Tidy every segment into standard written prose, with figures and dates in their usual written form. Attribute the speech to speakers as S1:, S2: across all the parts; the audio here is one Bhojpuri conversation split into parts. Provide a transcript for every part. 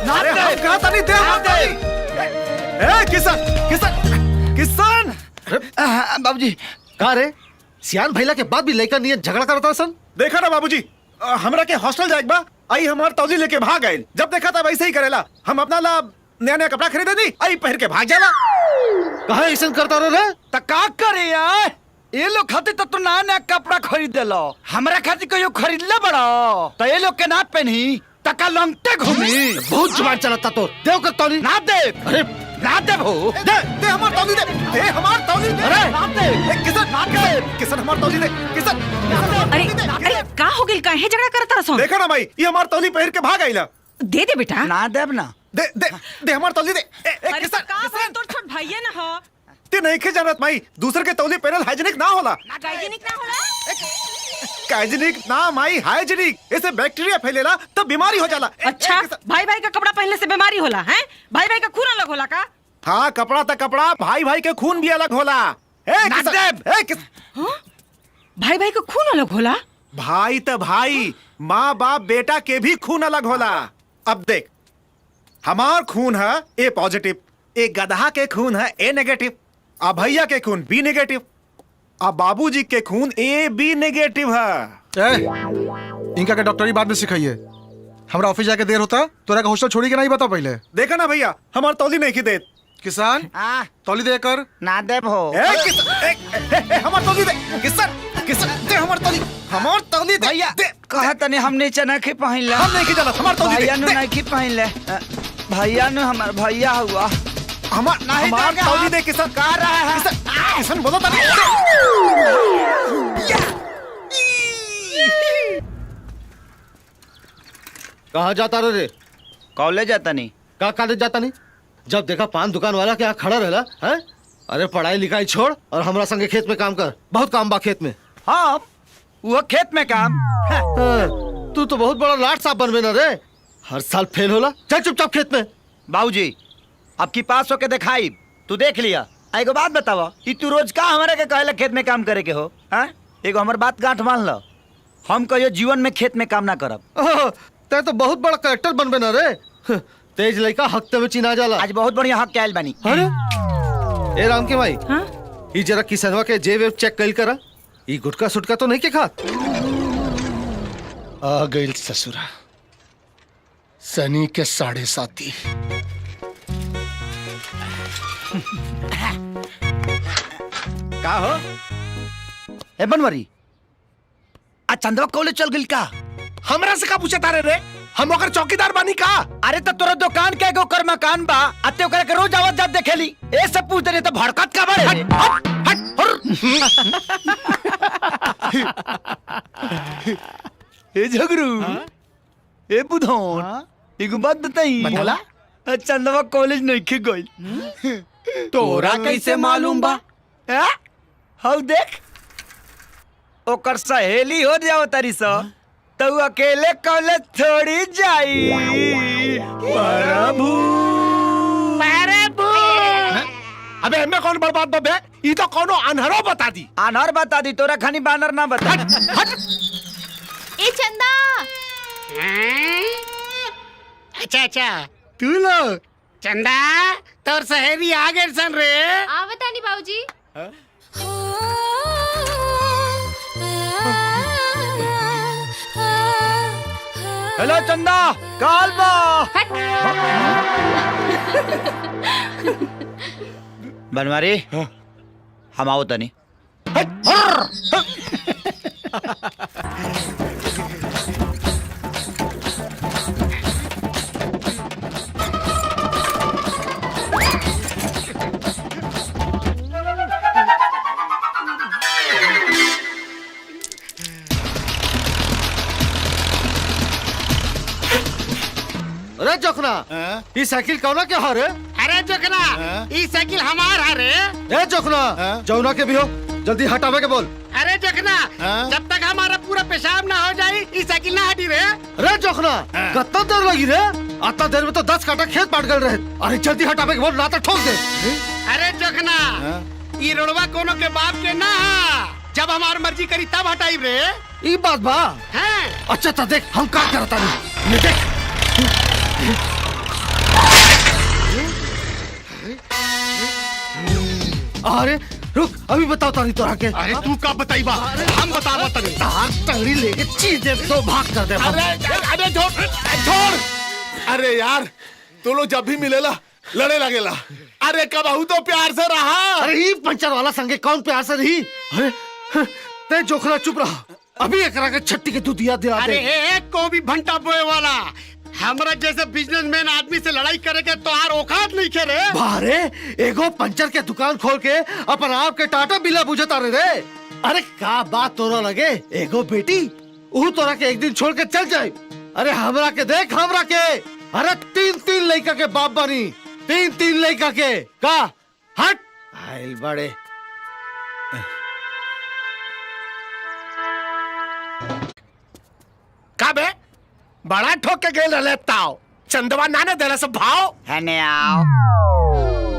S1: अरे हम कहा था नहीं दे किसान किसान किसान
S2: बाबूजी
S3: कहा रे सियान भैला के बाद भी लड़का नियत झगड़ा करता सन।
S1: देखा ना बाबूजी हमरा के हॉस्टल जाए बा आई हमार तौली लेके भाग गए। जब देखा था वैसे ही करेला। हम अपना ला नया नया कपड़ा खरीदे दी आई पहन के भाग जाला।
S3: कहा ऐसा करता रे
S2: त का करे यार ये लोग खातिर तो नया नया कपड़ा खरीद लो हमरा खातिर कहियो खरीदले बड़ो तो ये लोग के ना पहनी तका लंगटे घूमी।
S3: बहुत जुबान चलाता तो देव कर तौली
S2: ना दे
S3: अरे
S2: ना दे भो
S1: दे हमार तौली दे हमार तौली दे।
S2: अरे ना दे
S1: किसान हमार तौली दे किसान।
S4: अरे अरे का हो गइल काहे झगड़ा करत रसो?
S1: देखा ना भाई ये हमार तौली पहन के भाग आइला।
S4: दे दे बेटा।
S2: ना देब ना
S1: दे दे दे हमार तौली दे।
S4: अरे
S1: किसान
S4: का भाई तोर छोट भाईया ना हो।
S1: ते नहीं के जानत माई दूसरे के तौली पहनल हाइजीनिक ना होला।
S4: हाइजीनिक ना होला।
S1: हाइजीनिक ना माई हाइजीनिक इससे बैक्टीरिया फैलेला तब बीमारी हो जाला।
S4: अच्छा भाई भाई का कपड़ा पहनने से बीमारी होला हैं? भाई भाई का खून अलग होला का?
S1: हाँ कपड़ा तक कपड़ा भाई भाई के खून भी अलग होला।
S4: भाई भाई का खून अलग होला?
S1: भाई तो भाई माँ बाप बेटा के भी खून अलग होला। अब देख हमार खून है ए पॉजिटिव ए गधा के खून है ए नेगेटिव आ भैया के खून बी नेगेटिव आ बाबूजी के खून ए बी नेगेटिव है।
S5: इनका के डॉक्टरी बाद में सिखाइए। हमरा ऑफिस जाके देर होता तोरा का हॉस्टल छोड़ी के नहीं बता पहले।
S1: देखा ना भैया हमार तौली नहीं की दे।
S5: किसान तौली दे कर
S2: ना देब हो
S1: हमार तौली दे किसान किसान दे हमार तौली दे
S2: भैया कहा तने हम नीचे ना की पहन ले।
S1: हम नहीं की जाला हमार तौली
S2: भैया नु
S1: दे
S2: नहीं की पहन ले भैया नु हमार भैया हुआ
S1: हमार तौली दे किसान
S2: का रहा है
S1: किसान बोलो तनी
S3: कहा जाता रे
S2: कॉलेज जाता नहीं
S3: का कॉलेज जाता नहीं जब देखा पान दुकान वाला के यहाँ खड़ा रहला है। अरे पढ़ाई लिखाई छोड़ और हमरा संगे खेत में काम कर। बहुत काम बा खेत में।
S2: हाँ वो खेत में काम
S3: तू तो बहुत बड़ा लाट साहब बनबे ना रे। हर साल फेल होला। चल चुपचाप खेत में।
S2: बाबूजी अब की पास होके दिखाई तू देख लिया। एगो बात बतावा कि तू रोज का हमारे के कहले खेत में काम करे के हो हैं? एगो हमर बात गांठ मान लो हम कहियो जीवन में खेत में काम ना करब।
S3: ते तो बहुत बड़ा करेक्टर बनबे ना रे। तेज लड़का हफ्ते में चिना जाला।
S2: आज बहुत बढ़िया हक के आयल बानी।
S3: अरे ए राम के भाई
S4: हाँ?
S3: ई जरा किसनवा के जेब चेक कइल करा। ई गुटका सुटका तो नहीं के खात।
S6: आ गइल ससुरा सनी के 7.5
S2: का हो ए बनवरी आ चंदवा कॉलेज चल गइल का?
S6: हमरा से का पूछे तारे रे हम ओकर चौकीदार बानी का।
S2: अरे तो तोरा दुकान के एगो कर मकान बा अते ओकरा के रोज आवत जात देखेली ए सब पूछ दे तो भड़कत का बड़े ए झगरू ए बुधौन एगो बात बताई
S6: बोला
S2: चंदवा कॉलेज नहीं के गइल
S6: तोरा कैसे मालूम बा?
S2: हाउ देख ओकर सहेली हो जाओ तारी सा तो अकेले कॉलेज थोड़ी जाई। प्रभु
S6: अबे हमें कौन बर्बाद बबे ई तो कोनो अनहरो बता दी।
S2: अनहर बता दी तोरा खानी बानर ना बता।
S7: ए चंदा
S6: अच्छा तू लो चंदा तोर सहेली आ गए सन रे।
S7: आवता नहीं बाबूजी।
S2: हेलो चंदा काल बा बनवारी हम आओ तनी।
S3: अरे जोखना ई साइकिल कौना के हरे?
S6: अरे जोखना ई साइकिल हमार है रे।
S3: ए जोखना जौना के भी हो जल्दी हटावे के बोल।
S6: अरे जोखना जब तक हमारा पूरा पेशाब ना हो जाए ई साइकिल ना हटी रे।
S3: अरे जोखना कितना देर लगी रे? आता देर में तो 10 काटा खेत पाट गए रहे। अरे जल्दी हटावे के बोल ना तो ठोक दे।
S6: अरे जोखना ई रोडवा कोनो के बाप के ना जब हमार मर्जी करी तब हटाई रे।
S3: ई बात बा।
S6: हैं
S3: अच्छा तो देख हम का करता नहीं। ये देख अरे रुक, अभी बताओ तारी तोरा के।
S6: अरे तू का बताइबा, हम बतावा तनी।
S3: तार तगड़ी लेके चीज दे तो भाग कर दे।
S8: अरे छोड़। अरे यार तू लोग जब भी मिलेला लड़े लगेला। अरे कबहू तो प्यार से रहा।
S3: अरे ये पंचर वाला संगे कौन प्यार से रही? अरे ते जोखना चुप रहा, अभी एकरा के छट्टी के दूधिया दिला
S6: अरे
S3: दे।
S6: एक को भी भंटा बोए वाला हमरा जैसे बिजनेसमैन आदमी से लड़ाई करे के तोहार औकात नहीं खेरे।
S3: बारे एगो पंचर के दुकान खोल के अपन आप के टाटा बिला बुझता रे। अरे का बात तोरा लगे, एगो बेटी ऊ तोरा के एक दिन छोड़ के चल जाए। अरे हमरा के देख, हमरा के अरे 3-3 लड़का के बाप बनी, 3-3 लड़का के का हट आइल बड़े।
S8: का बे बड़ा ठोक के गेल रहले ताओ, चंदवा नाने देला सब भाव।
S2: हने आओ,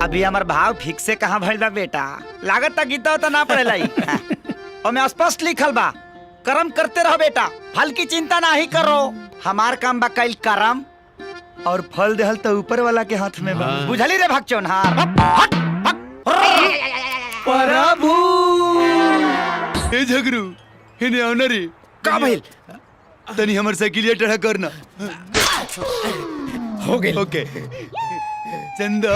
S2: अभी हमार भाव ठीक से कहाँ भइल बा बेटा, लागत ता गीता तो ना पड़ेला ई। ओमे स्पष्ट लिखल बा, कर्म करते रहो बेटा, फल की चिंता ना ही करो। हमार काम बा कईल कर्म, और फल देहल तो ऊपर वाला के हाथ में बा। बुझली रे भगचोनहार। प्रभु
S9: ए झगरू हिने आना रे।
S2: का भइल?
S9: तनी हमर साइकिलिया टेढ़ा करना।
S2: हो गेल।
S9: ओके चंदा,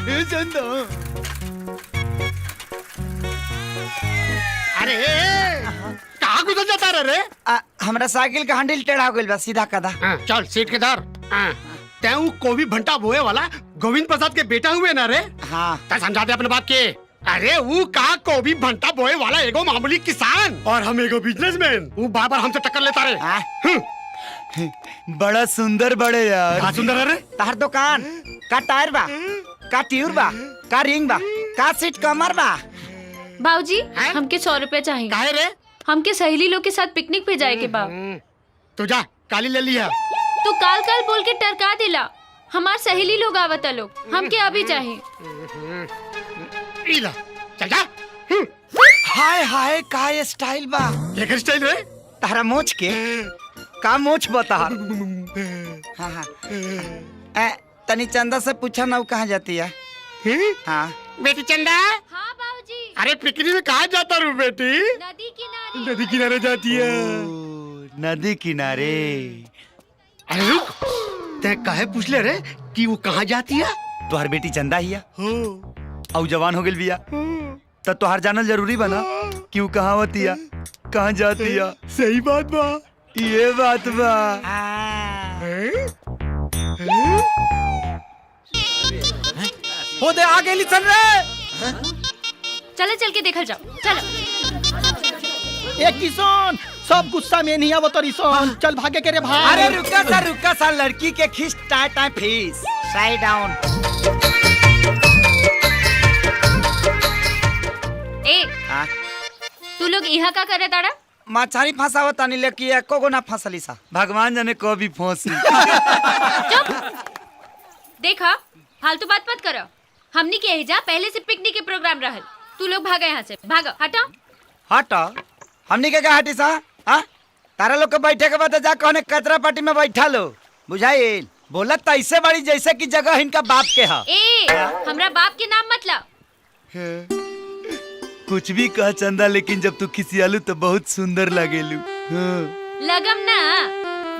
S9: ए चंदा।
S6: अरे कहाँ गुजर जाता रे?
S2: हमरा साइकिल का हैंडल टेढ़ा हो गइल बा, सीधा कदा।
S6: चल सीट के धर। तैं को भी भंटा बोए वाला गोविंद प्रसाद के बेटा हुए ना रे?
S2: हाँ
S6: ता समझा दे अपने बाप के। अरे वो कहा को भी भंटा बोए वाला एगो मामूली किसान और हम एगो बिजनेसमैन। वो बार बार हमसे टक्कर लेता रे।
S2: हाँ।
S9: बड़ा सुंदर बड़े यार।
S6: का सुंदर है रे?
S2: तहर दुकान का टायर बा, का ट्यूब बा, का रिंग बा, का सीट कमर बा।
S7: बाबूजी
S6: हैं?
S7: हमके 100 रुपए चाहिए।
S6: काहे रे?
S7: हमके सहेली लोग के साथ पिकनिक पे जाए के बा।
S6: तू जा काली ले लिया।
S7: तू काल काल बोल के टरका दिला। हमार सहेली लोग आवता लोग, हमके अभी चाहिए।
S6: इला चल जा।
S2: हाय हाय का ये स्टाइल बा।
S6: ये स्टाइल रे?
S2: तारा मोच के का मोच बता। हाँ हाँ। तनी चंदा से पूछा ना वो कहाँ जाती है। हाँ
S6: बेटी चंदा।
S7: हाँ बाबूजी।
S6: अरे पिकनिक में कहाँ जाता रू बेटी?
S7: नदी किनारे।
S6: नदी किनारे जाती है।
S9: नदी किनारे।
S6: अरे रुक, ते काहे पूछ ले रे कि वो कहाँ जाती है?
S2: तुहार बेटी चंदा हिया और जवान हो गइल बिया, तो तुहार जानल जरूरी बना कि वो कहाँ होतिया, कहाँ जातिया।
S6: सही बात बा।
S2: ये बात बा।
S1: हो दे आगे लिसन रे।
S7: चलो चल के देखल जाओ, चलो।
S10: ए किसान, सब गुस्सा में नहीं आवत रिसन, चल भागे के रे भाई।
S2: अरे रुका सा लड़की के खींच टाय टाय फीस। Side down.
S7: ए
S2: हाँ?
S7: तू लोग यहाँ का करे ताड़ा?
S2: मछारी फंसावत तानी लेकिन एको गो ना फंसली सा। भगवान जाने कभी फंसी।
S7: देखा फालतू बात मत करो। हमनी के एहिजा पहले से पिकनिक के प्रोग्राम रहल। तू लोग भागा यहाँ से, भागो, हटो।
S2: हट हमनी के हटी सा। हाँ? तारा लोग के बैठे के बाद जा कहने कचरा पार्टी में बैठा लो। बुझाइल? बोलत तो ऐसे बड़ी जैसे कि जगह इनका बाप के है।
S7: ए हमरा बाप के नाम मत लाओ।
S9: कुछ भी कह चंदा, लेकिन जब तू खिसियालू तो बहुत सुंदर लागेलू। हाँ।
S7: लगम ना,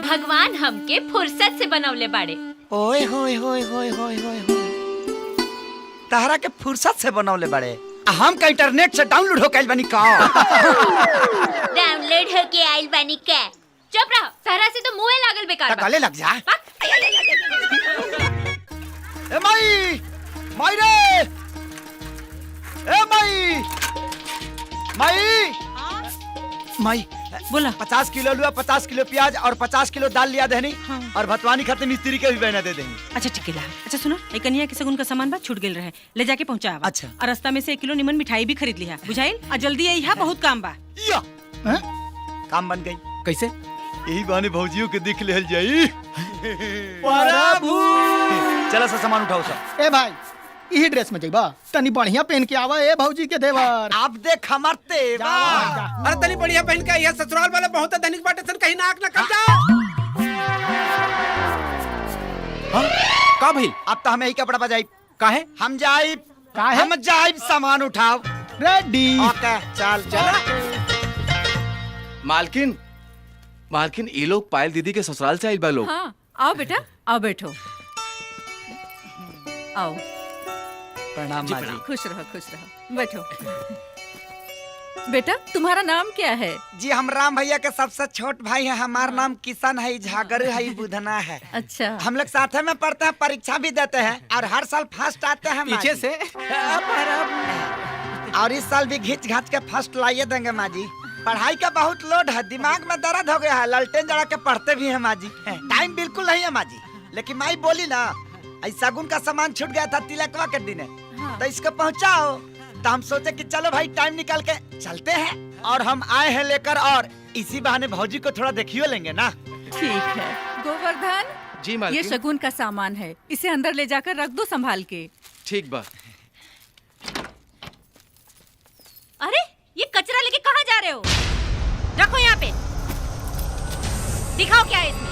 S7: भगवान हमके फुर्सत से बनवले बाड़े।
S2: ओए होए होए होए होए होए होए। तारा के फुर्सत से बनवले बड़े। हम का इंटरनेट से डाउनलोड हो कैल बनी का।
S7: डाउनलोड हो के आइल बानी के। चुप रहो, सहरा से तो मुंह लागल बेकार बा।
S2: गले लग जा। ए माई, माई रे। ए माई, माई, माई
S4: बोला।
S2: 50 किलो आलू, 50 किलो प्याज और 50 किलो दाल लिया देनी।
S4: हाँ।
S2: और भतवानी खाते मिस्त्री के भी बहना दे देंगे।
S4: अच्छा ठीक है। अच्छा सुनो, एक कन्या के सगुन का सामान बा छूट गेल रहे, ले जाके पहुंचा।
S2: अच्छा।
S4: और रास्ता में से 1 किलो निमन मिठाई भी खरीद लिया। बुझाइल? और जल्दी आई, बहुत काम बा।
S2: या काम बन गई।
S10: कैसे?
S9: यही बहाने भौजियों के देख ले जाई।
S2: प्रभु चला सा सामान उठाओ सब।
S10: ए भाई, यही ड्रेस में जाइबा? तनी बढ़िया पहन के आवा ए भौजी के देवर।
S2: आप देख हमार तेवर।
S6: अरे तनी बढ़िया पहन के यह ससुराल वाले बहुत धनिक बाटे सन, कहीं नाक ना कट जा।
S2: का भइल? अब तो हमें ही कपड़ा बजाई। काहे? हम जाई
S10: का है
S2: हम जाइब सामान उठाओ।
S10: रेडी
S2: ओके चल चल।
S11: मालकिन मालकिन ये लोग पायल दीदी के ससुराल से आइल बा लोग।
S4: हाँ आओ बेटा आओ बैठो आओ
S2: प्रणाम माँ जी।
S4: खुश रहो बैठो। बेटा तुम्हारा नाम क्या है?
S2: जी हम राम भैया के सबसे छोट भाई हैं। हमारा नाम किशन है, झागर है, बुधना है।
S4: अच्छा
S2: हम लोग साथ में पढ़ते हैं, परीक्षा भी देते हैं और हर साल फर्स्ट आते हैं। पीछे से और इस साल भी घिच घाच के फर्स्ट लाइए देंगे माँ जी। पढ़ाई का बहुत लोड है, दिमाग में दर्द हो गया है, ललटेन जला के पढ़ते भी हैं माँ जी। टाइम बिल्कुल नहीं है माँ जी, लेकिन माई बोली ना शगुन का सामान छूट गया था तिलकवा के दिन, तो इसको पहुँचाओ। तो हम सोचे कि चलो भाई टाइम निकाल के चलते हैं, और हम आए हैं लेकर, और इसी बहाने भौजी को थोड़ा देखियो लेंगे ना।
S4: ठीक है गोवर्धन,
S11: जी
S4: ये
S11: मालकिन।
S4: शगुन का सामान है, इसे अंदर ले जाकर रख दो संभाल के।
S11: ठीक बा।
S7: अरे ये कचरा लेके कहाँ जा रहे हो? रखो यहाँ पे। दिखाओ क्या है इसमें।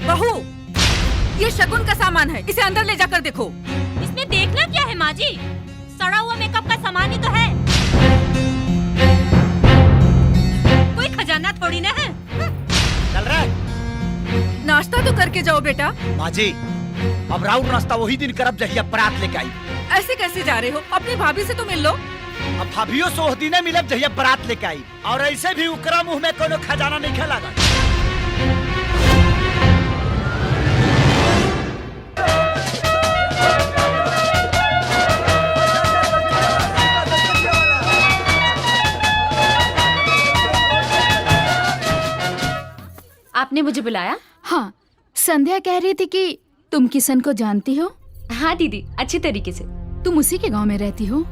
S4: बहू ये शगुन का सामान है, इसे अंदर ले जाकर देखो।
S7: इसमें देखना क्या है माँ जी? सड़ा हुआ मेकअप का सामान ही तो है, कोई खजाना थोड़ी ना है।
S2: चल रहा है।
S4: नाश्ता तो करके जाओ बेटा।
S2: माँ जी अब राउंड नाश्ता वही दिन करब जहिया बरात लेके आई।
S4: ऐसे कैसे जा रहे हो? अपनी भाभी से तो मिल लो।
S2: अब भाभियों से उस दिन मिलब जहिया बरात लेके आई, और ऐसे भी उकरा मुंह में कोनो खजाना नहीं खेला।
S7: आपने मुझे बुलाया?
S12: हाँ, संध्या कह रही थी कि तुम किशन को जानती हो।
S7: हाँ दीदी, अच्छी तरीके से।
S12: तुम उसी के गांव में रहती हो?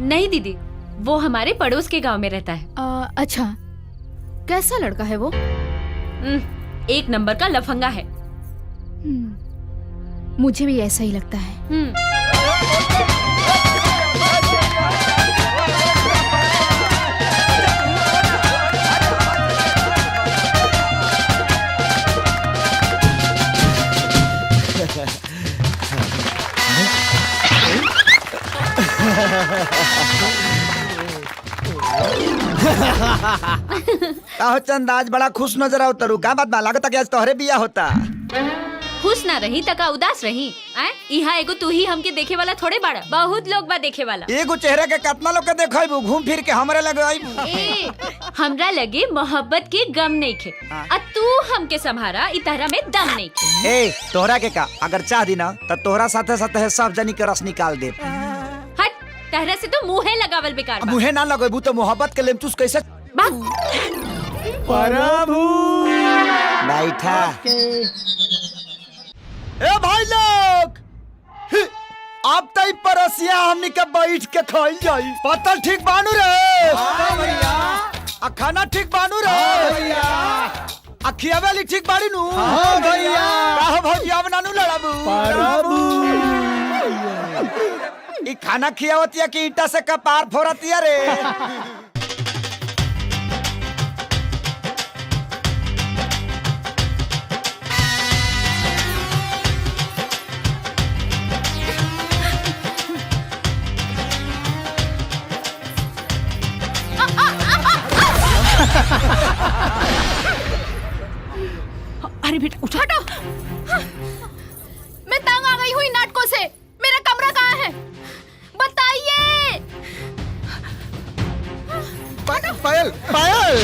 S7: नहीं दीदी, वो हमारे पड़ोस के गांव में रहता है।
S12: अच्छा, कैसा लड़का है वो?
S7: एक नंबर का लफंगा है।
S12: मुझे भी ऐसा ही लगता है।
S2: काहो चंद आज बड़ा खुश नजर आओ तरु, का बात बा? लागत कि आज तोहरे बिया होता।
S7: खुश ना रही तका उदास रही। यहाँ एगो तू ही हमके देखे वाला थोड़े बड़ा, बहुत लोग बा देखे वाला।
S2: एगो चेहरा के कितना लोग के देखो, घूम फिर के हमरे लगे आइबू।
S7: ए, हमरा लगे मोहब्बत के गम नहीं खे, और तू हमके संभारा इतहरा में दम नहीं खे।
S2: ए तोहरा के का अगर चाह दी ना तो तोहरा साथे साथे सब जनी के रस निकाल दे।
S7: हट, तहरा से तो मुँहे लगावल बेकार बा।
S2: मुहे ना लगेबू तो मोहब्बत के लेमचूस कैसे?
S3: प्रभु
S2: बैठा। ए भाई लोग, अब तई परसिया हमनी के बैठ के खाई जाई। पतल ठीक बानू रे?
S3: हाँ भैया।
S2: आ खाना ठीक बानू रे?
S3: हाँ भैया।
S2: आ खियावेली ठीक बाड़ी नु?
S3: हाँ भैया।
S2: काहो भौजी अब नानू लड़ाबू?
S3: प्रभु
S2: ई खाना खियावतिया कि ईटा से कपार फोड़तिया रे?
S4: अरे बेटा उठा।
S12: मैं तंग आ गई हूँ इन नाटकों से। मेरा कमरा कहाँ है? बताइए।
S5: पायल पायल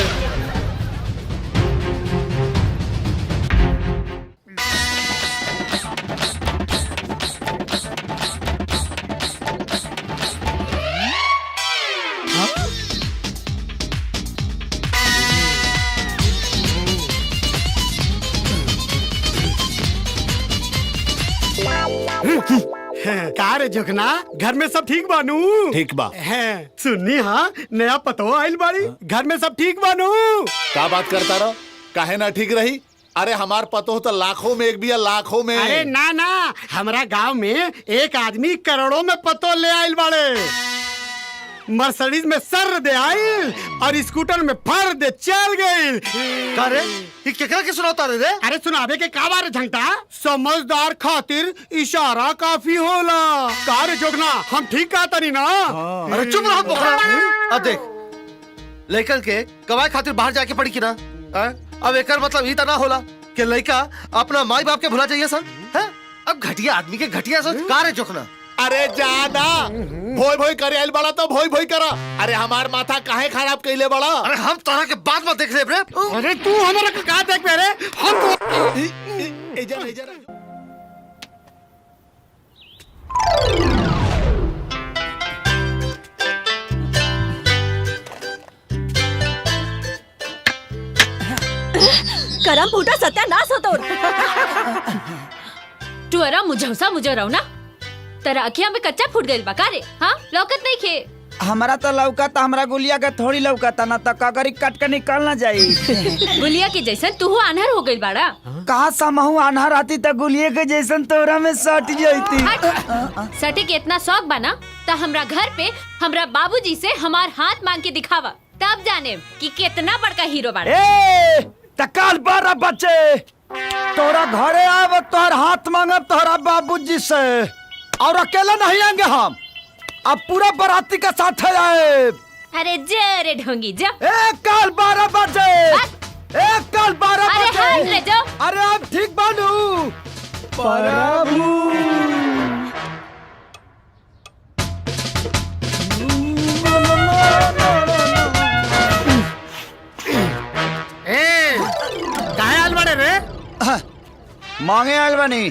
S6: का रे जोखना, घर में सब ठीक बानू?
S8: ठीक बा।
S6: है सुननी, हाँ नया पतो आइल बाड़ी, घर में सब ठीक बानू?
S8: का बात करता रहो, काहे ना ठीक रही? अरे हमार पतो तो लाखों में एक भी है, लाखों में।
S6: अरे ना ना, हमारा गांव में एक आदमी करोड़ों में पतो ले आइल बाड़े। मर्सिडीज में सर दे आई और स्कूटर में फर दे चल गई।
S3: का रे ये केकरा के सुनाता रे?
S6: अरे सुनावे के का बारे झंटा, समझदार खातिर इशारा काफी होला। कार जोगना हम ठीक कहता नहीं ना।
S3: अरे चुप रहो बोकरा। अब देख लड़कन के कमाई खातिर बाहर जाके पड़ी की ना। अब एकर मतलब ई तना होला कि लड़का अपना माई बाप के भुला जाइए सन है? अब घटिया आदमी के घटिया सोच का रे जोखना।
S8: अरे ज्यादा भोई भोई करे आइल बड़ा तो भोई भोई करा। अरे हमार माथा काहे खराब कइले बड़ा?
S3: अरे हम तरह के बात मत देख ले रे।
S6: अरे तू हमारा का देख रे? हम
S4: करम फूटा सत्यानाश होतो।
S7: तू अरा मुझौसा मुझे रहो ना, तेरा अखिया में कच्चा फूट गइल बा का रे? हाँ लौकत नहीं खे।
S2: हमारा तो लौका था, हमारा गुलिया का थोड़ी लौका था ना, तो कगरी कट के निकल ना जाई।
S7: गुलिया के जैसन तू आन्हर हो गइल बाड़ा।
S2: कहा समहू आन्हर आती तो गुलिये के जैसन तोरा में सट जाती।
S7: सटे के इतना शौक बना तो हमरा घर पे हमरा बाबूजी से हमार हाथ मांग के दिखावा, तब जाने कि कितना बड़का हीरो बाड़ा।
S2: तकाल बारा बच्चे तोरा घरे आव, तोहर हाथ मांगब तोहरा बाबूजी से, और अकेला नहीं आएंगे हम, अब पूरा बाराती का साथ आए।
S7: अरे जरे ढोंगी जा।
S2: एक काल 12 बजे, एक काल 12
S7: अरे
S2: बजे।
S7: हाथ ले जाओ।
S2: अरे अब ठीक बानू प्रभु।
S6: काहे आल बड़े रे?
S2: मांगे आयल बनी।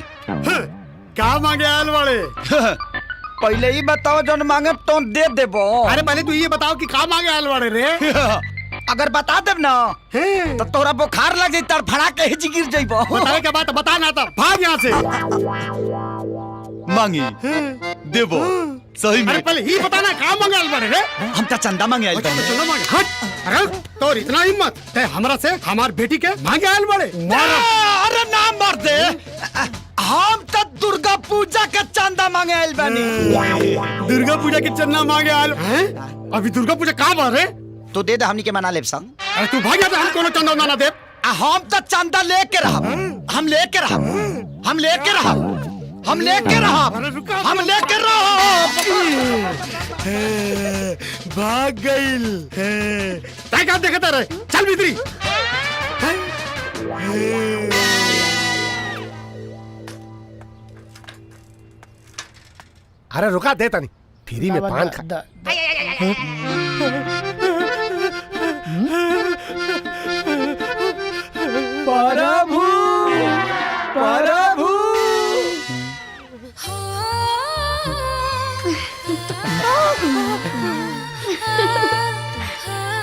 S6: क्या मांगे आल बड़े?
S2: पहले ही बताओ जो मांगे तो दे देबो।
S6: अरे पहले तू ये बताओ कि का मांगे आल बड़े रे?
S2: अगर बता देब ना तो तोरा बुखार लग जाई, तड़फड़ा के ही गिर जाइबो।
S6: बतावे के बात बता ना तो भाग यहाँ से।
S9: मांगी देबो सही में।
S6: अरे पहले ही बता ना का मांगे आल बड़े रे?
S2: हम तो चंदा मांगे आयल बनी।
S6: चलो मांगे हट। अरे तोर इतना हिम्मत है हमरा से हमार बेटी के मांगे आल बड़े?
S2: अरे ना मर दे, हम तो दुर्गा पूजा का चंदा मांगे आयल बनी।
S6: दुर्गा पूजा के चंदा मांगे आल हैं? अभी दुर्गा पूजा का बार है?
S2: तो दे दे हमनी के मना लेब संग।
S6: अरे तू भाग जा, हम कोनो चंदा ना दे।
S2: हम तो चंदा लेके रहब, हम लेके रहब, हम लेके रहब, हम लेके रहब, हम लेके रहब।
S6: भाग गइल। तय का देखता रहे, चल भीतरी। अरे रुका देता नहीं, फ्री में पान खा।
S2: प्रभु प्रभु।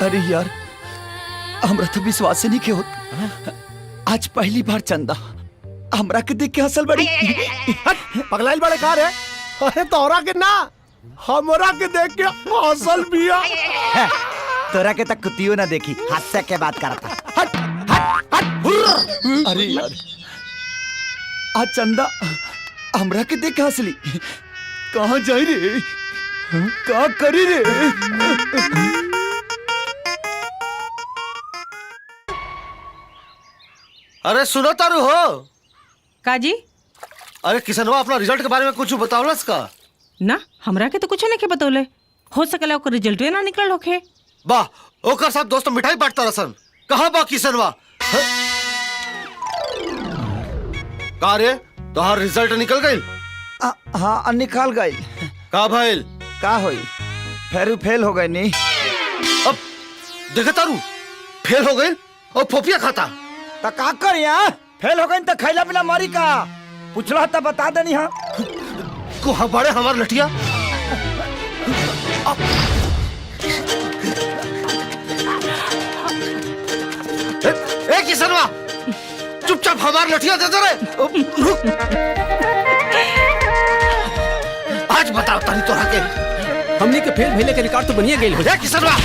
S2: अरे यार हमरा तो विश्वास नहीं के होत, आज पहली बार चंदा हमरा के देख के हंसल बड़ी।
S6: पगलाइल बड़े कार है? अरे तोरा के ना, हमरा के देख के हंसल बिया।
S2: तोरा के तक कुतियो ना देखी, हास्य के बात करता। हट हट हट। अरे यार आज चंदा हमरा के देख के हंसली, कहाँ जाई रे, का करी रे?
S3: अरे सुनो तारू हो
S4: काजी?
S3: अरे किसनवा अपना रिजल्ट के बारे में कुछ बतावलस का?
S4: ना हमरा के तो कुछ नहीं के बतौले। हो सकला ओकर रिजल्ट ना निकल होखे।
S3: वाह ओकर साथ दोस्त मिठाई बांटता रसन। कहाँ बा किसनवा? का रे तोहार रिजल्ट निकल गइल?
S2: हाँ निकाल गई।
S3: का भइल?
S2: का होई फेरू फेल हो गई नी।
S3: अब देखा तारू फेल हो गइल और फोफिया खाता।
S2: तो का करिया, फेल हो गई तो खैला बिना मरी का? पूछला तो बता देनी। हाँ
S3: को हमारे हमार लठिया। ए किसनवा चुपचाप हमार लठिया दे दे रे। आज बताओ तनी तोरा के
S10: हमने के फेल भेले के रिकॉर्ड तो बनिए गेल हो।
S3: ए किसनवा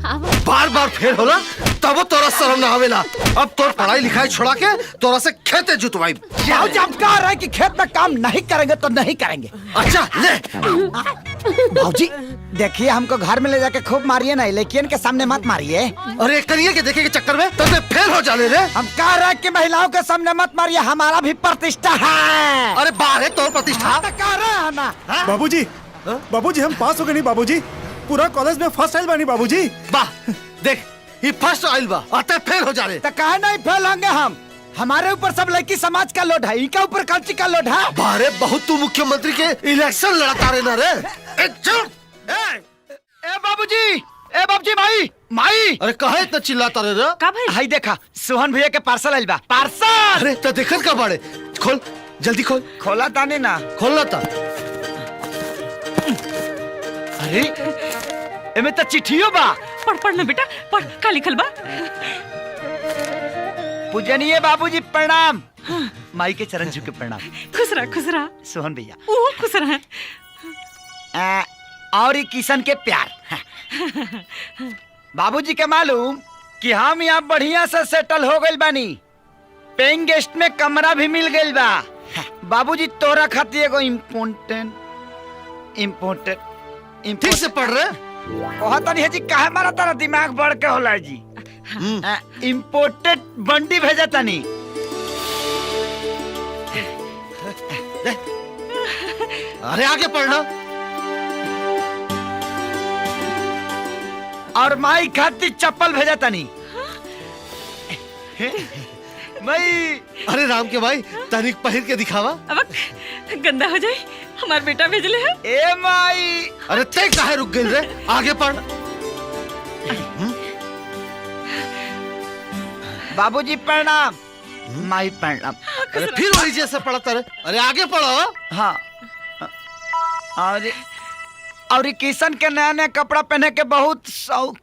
S7: हाँ
S3: बार बार फेल होला तब तोरा शर्म ना आवेला। अब तोर पढ़ाई लिखाई छोड़ा के तोरा से खेते जुतवाई।
S2: बाबूजी हम कह रहे हैं कि खेत में काम नहीं करेंगे तो नहीं करेंगे।
S3: अच्छा ले।
S2: बाबूजी देखिए हमको घर में ले जाके खूब मारिए ना, लेकिन के सामने मत मारिए।
S3: अरे करिए के देखे के चक्कर में तब फेल हो जाने रे।
S2: हम कह रहे हैं कि महिलाओं के सामने मत मारिए, हमारा भी प्रतिष्ठा है।
S3: अरे बाहर है तोर प्रतिष्ठा।
S2: तो कह रहे हैं ना।
S1: बाबूजी बाबूजी हम पास हो गए नहीं बाबूजी, पूरा कॉलेज में फर्स्ट आइल बानी बाबूजी।
S3: वाह देख ये फर्स्ट आइल बा अतः फेल हो जा रहे।
S2: तो कहे नहीं फेल होंगे हम, हमारे ऊपर सब लड़की समाज का लोड है, इनका ऊपर कल्ची का लोड है।
S3: बारे बहुत तू मुख्यमंत्री के इलेक्शन लड़ता रहे ना रे।
S2: ए बाबूजी माई माई।
S3: अरे कहे इतना चिल्लाता रहे रे?
S4: का भाई?
S2: हाई देखा सोहन भैया के पार्सल आइल बा। पार्सल।
S3: अरे तो देखत का बाड़े, खोल जल्दी खोल।
S2: खोला ताने ना।
S3: खोलना था।
S2: अरे एमे तो चिट्ठियों बा।
S4: पढ़ ना बेटा, पढ़ का लिखल बा।
S2: पूजनीय बाबूजी प्रणाम। माई के चरण झुके प्रणाम।
S4: खुश रहा
S2: सोहन भैया।
S4: ओहो खुश रहा।
S2: और ये किशन के प्यार। बाबूजी के मालूम कि हम यहाँ बढ़िया से सेटल हो गइल बानी, पेइंग गेस्ट में कमरा भी मिल गइल बा। बाबूजी तोरा खातिर एगो इम्पोर्टेंट
S3: ठीक से पढ़ रहे?
S2: कहता नहीं है जी, काहे मारा तारा दिमाग बढ़ के होला जी। इम्पोर्टेड बंडी भेजा तनी।
S3: अरे आगे पढ़ना।
S2: और माई खातिर चप्पल भेजा तनी। माई।
S3: अरे राम के भाई तनिक पहिर के दिखावा।
S4: अब गंदा हो जाए, हमार बेटा भेजले है।
S2: ए माई।
S3: अरे ते काहे रुक गइल रे? आगे पढ़।
S2: बाबूजी प्रणाम। माई प्रणाम।
S3: अरे फिर वही जैसे पढ़ता रहे। अरे आगे पढ़ो।
S2: हाँ। और किशन के नया नया कपड़ा पहने के बहुत शौक।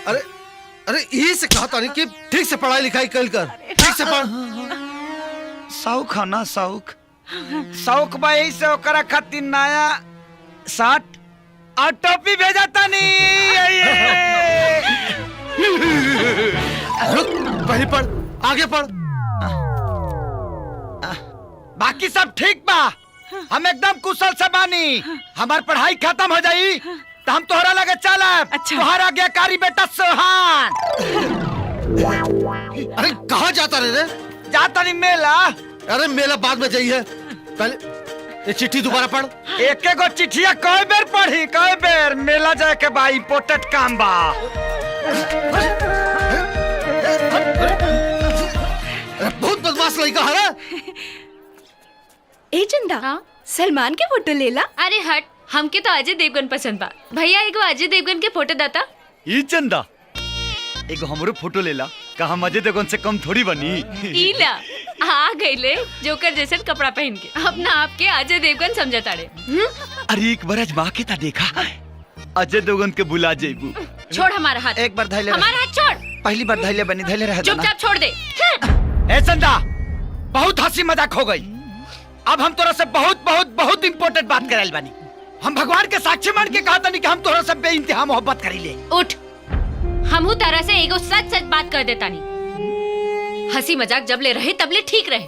S3: अरे यही से कहा था कि ठीक से पढ़ाई लिखाई कर। ठीक से पढ़।
S2: शौक है ना, शौक बा, यही से ओकरा खातिर नया शर्ट और टोपी भेजा तनी।
S3: रुक पहले पढ़, आगे पढ़।
S2: बाकी सब ठीक बा, हम एकदम कुशल से बानी। हमार पढ़ाई खत्म हो जाई तो हम तोहरा लगे चलब।
S4: अच्छा।
S2: तोहरा आज्ञाकारी बेटा सोहान।
S3: अरे कहाँ जाता रे?
S2: जाता नहीं मेला।
S3: अरे मेला बाद में जाइए, पहले ये चिट्ठी दोबारा पढ़।
S2: एक एगो चिट्ठिया कई बेर पढ़ी, कई बेर। मेला जाए के बा, इम्पोर्टेंट काम बा।
S3: बहुत बदमाश लड़का है।
S12: ए चंदा, सलमान के फोटो लेला।
S7: अरे हट, हमके तो अजय देवगन पसंद बा। भैया एगो अजय देवगन के फोटो दाता।
S9: ई चंदा एगो हमरो फोटो लेला, का हम अजय देवगन से कम थोड़ी बनी।
S7: इला आ गईले जोकर जैसे कपड़ा पहन के अपना आपके अजय देवगन समझा ताड़े।
S9: अरे एक बार आजमा के ता देखा, अजय देवगन के बुला जेबू।
S7: छोड़ हमारा हाथ।
S2: एक बार धैले
S7: हमारा हाथ छोड़।
S2: पहली बार धैले बनी, धैले रह।
S7: चुपचाप छोड़ दे।
S2: ए चंदा, बहुत हंसी मजाक हो गई। अब हम तोरा से बहुत बहुत बहुत इम्पोर्टेंट बात कराइल बानी। हम भगवान के साक्षी मान के कहा था कि हम तोरा से बेइंतहा मोहब्बत करीले।
S7: उठ, हमहू तरह से एगो सच सच बात कर देता नहीं। हंसी मजाक जब ले रहे तब ले ठीक रहे,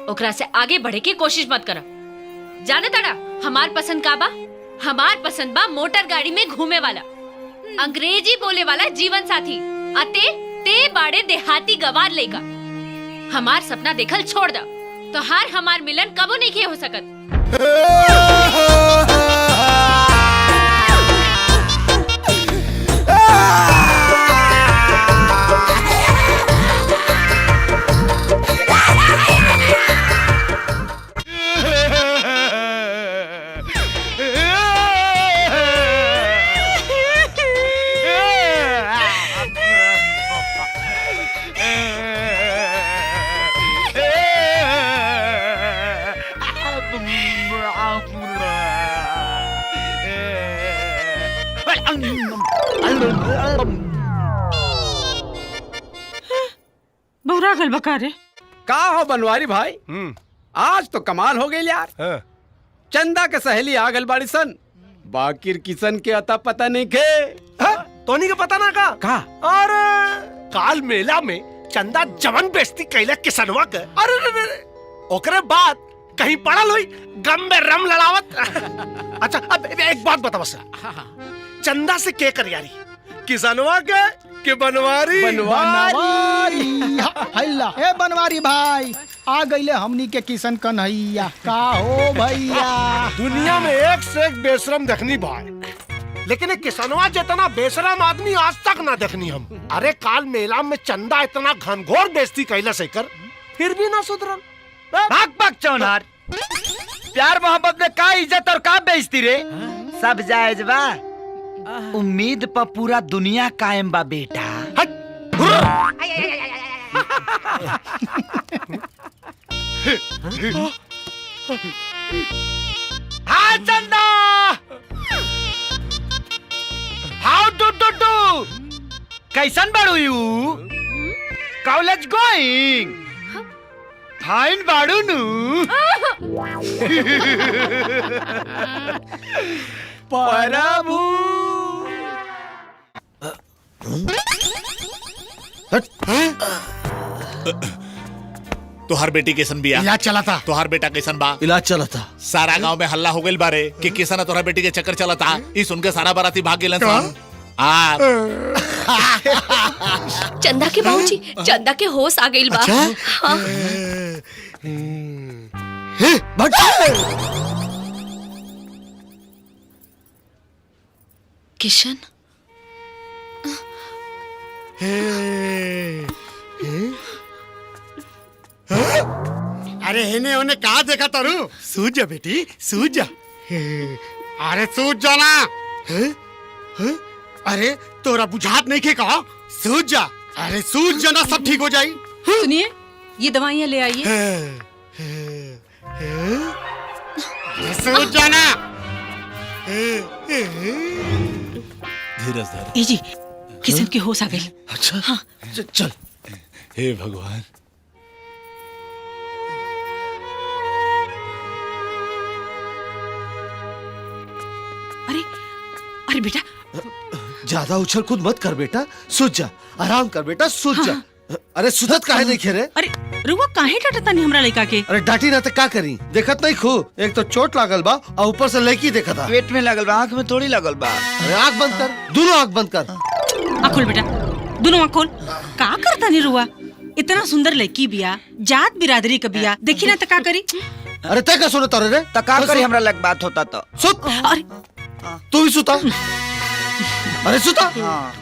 S7: ओकरा से आगे बढ़े की कोशिश मत करो। जाने ताड़ा हमार पसंद का बा? हमार पसंद बा मोटर गाड़ी में घूमे वाला, अंग्रेजी बोले वाला जीवन साथी। अते ते बाड़े देहाती गवार लेगा। हमार सपना देखल छोड़ दा, तो हार हमार मिलन कबो नहीं किए हो सकत।
S4: बहुरा गल बका रे।
S6: का हो बनवारी भाई, आज तो कमाल हो गई यार। चंदा के सहेली आ गल बाड़ी सन, बाकिर किशन के अता पता नहीं के। तोनी के पता ना का अरे काल मेला में चंदा जवन बेस्ती कैला किसनवा के अरे ओकरे बाद कहीं पड़ल हुई गम में रम लड़ावत। अच्छा अब एक बात बता बस, चंदा से के कर यारी, किसनवा के बनवारी?
S10: बनवारी हल्ला ए बनवारी भाई आ गईले हमनी के किशन कन्हैया का हो भैया।
S6: दुनिया में एक से एक बेशरम देखनी भाई, लेकिन एक किसनवा जितना बेशरम आदमी आज तक ना देखनी हम। अरे काल मेला में चंदा इतना घनघोर बेइज्जती कैला से कर फिर भी ना सुधरल।
S2: भाग भाग चौनार, प्यार मोहब्बत में का इज्जत और का बेइज्जती रे, सब जायज बा। उम्मीद पर पूरा दुनिया कायम बा बेटा। हाँ चंदा, हाउ डू कैसन बाड़ू यू? College going? फाइन बाड़ू नु? प्रभु
S8: तोहर बेटी कैसन बिया?
S6: इलाज चला था।
S8: तोहर बेटा कैसन बा?
S3: इलाज चला था।
S8: सारा गांव में हल्ला हो गइल बारे कि किसन तोहर बेटी के चक्कर चला था। ई सुन के सारा बाराती भाग गेलन सन।
S12: चंदा के बाबूजी, चंदा के होश आ गइल बा। हाँ। किशन
S6: अरे हेने उन्हें कहा देखा तारू? सूझ जा बेटी, सूझ जा। अरे सूझ जा ना। अरे तोरा बुझात नहीं के कहा? सूझ जा। अरे सूझ जा ना, सब ठीक हो जाई।
S4: सुनिए, ये दवाइयाँ ले आइए।
S6: सूझ जा ना।
S8: धीरज धर।
S4: ए जी, किशन के होश आ गई।
S3: अच्छा
S4: हाँ।
S3: चल।
S8: हे भगवान।
S4: अरे बेटा,
S3: ज्यादा उछल कूद मत कर बेटा, सूझ जा, आराम कर बेटा, सूझ जा। अरे सुधत काहे नहीं खेरे?
S4: अरे रुआ काहे डांटता नहीं हमरा लड़का के?
S3: अरे डांटी ना तो का करी? देखत नहीं खू, एक तो चोट लागल बा और ऊपर से लड़की देखा था।
S2: पेट में लगल बा, आँख में थोड़ी लगल बा।
S3: अरे आँख बंद कर, दोनों आँख बंद कर।
S4: आँख खोल बेटा, दोनों आँख खोल। का करता नहीं रुआ? इतना सुंदर लड़की बिया, जात बिरादरी का बिया, देखी ना तो का करी?
S3: अरे तय का सुनो तारे रे?
S2: तो का करी हमरा लग बात होता तो?
S3: सुत।
S4: अरे
S3: तू भी सुता। अरे सुता।
S2: हाँ।